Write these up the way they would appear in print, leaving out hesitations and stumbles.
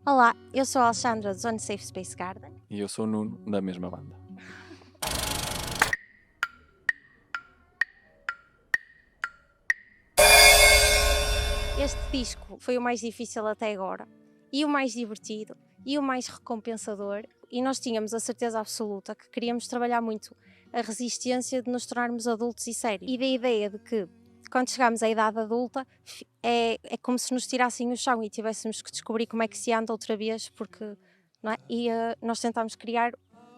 Olá, eu sou a Alexandra do Unsafe Space Garden. E eu sou o Nuno, da mesma banda. Este disco foi o mais difícil até agora, e o mais divertido, e o mais recompensador, e nós tínhamos a certeza absoluta que queríamos trabalhar muito a resistência de nos tornarmos adultos e sérios. E da ideia de que, quando chegarmos à idade adulta, é como se nos tirassem o chão e tivéssemos que descobrir como é que se anda outra vez, porque, não é? Nós tentámos criar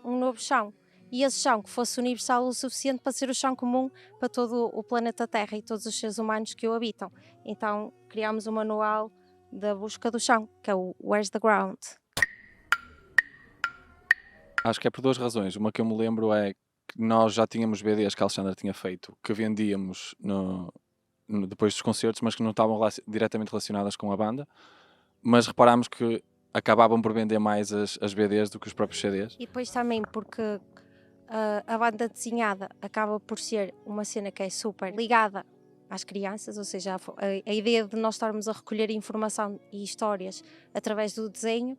um novo chão. E esse chão que fosse universal o suficiente para ser o chão comum para todo o planeta Terra e todos os seres humanos que o habitam. Então criámos um manual da busca do chão, que é o Where's the Ground. Acho que é por duas razões. Uma que eu me lembro é que nós já tínhamos BDs que a Alexandra tinha feito, que vendíamos depois dos concertos, mas que não estavam diretamente relacionadas com a banda. Mas reparámos que acabavam por vender mais as BDs do que os próprios CDs. E depois também porque a banda desenhada acaba por ser uma cena que é super ligada às crianças, ou seja, a ideia de nós estarmos a recolher informação e histórias através do desenho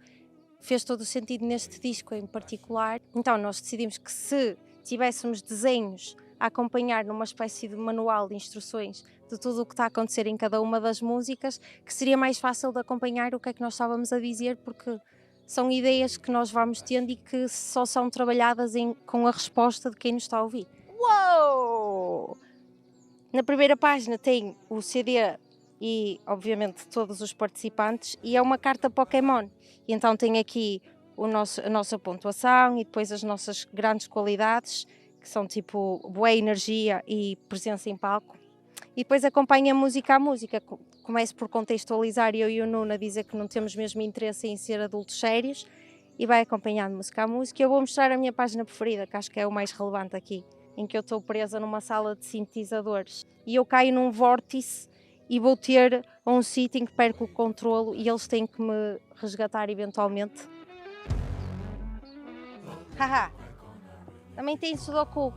fez todo o sentido neste disco em particular. Então nós decidimos que se tivéssemos desenhos a acompanhar numa espécie de manual de instruções de tudo o que está a acontecer em cada uma das músicas, que seria mais fácil de acompanhar o que é que nós estávamos a dizer, porque são ideias que nós vamos tendo e que só são trabalhadas com a resposta de quem nos está a ouvir. Uou! Na primeira página tem o CD e, obviamente, todos os participantes, e é uma carta Pokémon. E então tem aqui a nossa pontuação e depois as nossas grandes qualidades, que são tipo boa energia e presença em palco. E depois acompanha música a música. Começo por contextualizar eu e o Nuno a dizer que não temos mesmo interesse em ser adultos sérios e vai acompanhando música a música. Eu vou mostrar a minha página preferida, que acho que é o mais relevante aqui, em que eu estou presa numa sala de sintetizadores e eu caio num vórtice e vou ter um sítio em que perco o controlo e eles têm que me resgatar eventualmente. Haha! Também tem Sudoku.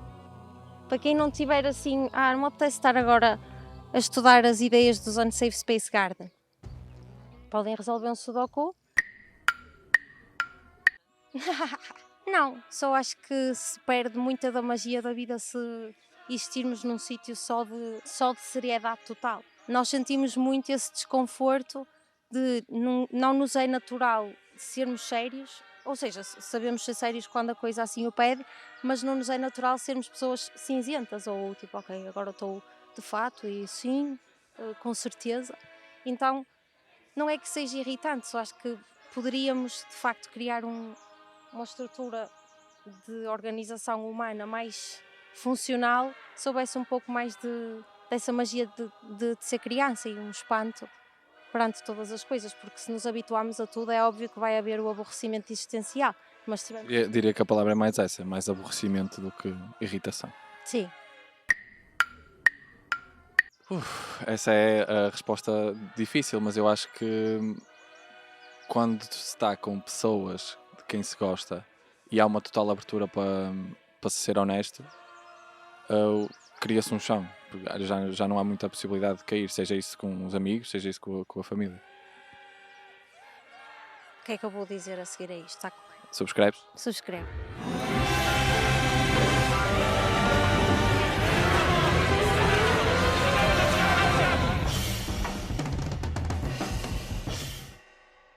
Para quem não tiver assim, não me apetece estar agora a estudar as ideias dos Unsafe Space Garden. Podem resolver um Sudoku? Não, só acho que se perde muita da magia da vida se existirmos num sítio só de seriedade total. Nós sentimos muito esse desconforto de não nos é natural sermos sérios, ou seja, sabemos ser sérios quando a coisa assim o pede, mas não nos é natural sermos pessoas cinzentas, ou tipo, ok, agora estou de fato e sim, com certeza. Então, não é que seja irritante, só acho que poderíamos de facto criar uma estrutura de organização humana mais funcional, soubesse um pouco mais dessa magia de ser criança e um espanto perante todas as coisas, porque se nos habituarmos a tudo é óbvio que vai haver o aborrecimento existencial. Mas se tivermos... Eu diria que a palavra é mais essa, mais aborrecimento do que irritação. Sim. Essa é a resposta difícil, mas eu acho que quando se está com pessoas de quem se gosta e há uma total abertura para se ser honesto, cria-se um chão. Porque já não há muita possibilidade de cair, seja isso com os amigos, seja isso com a família. O que é que eu vou dizer a seguir a isto? Está correto. Subscreves? Subscreve.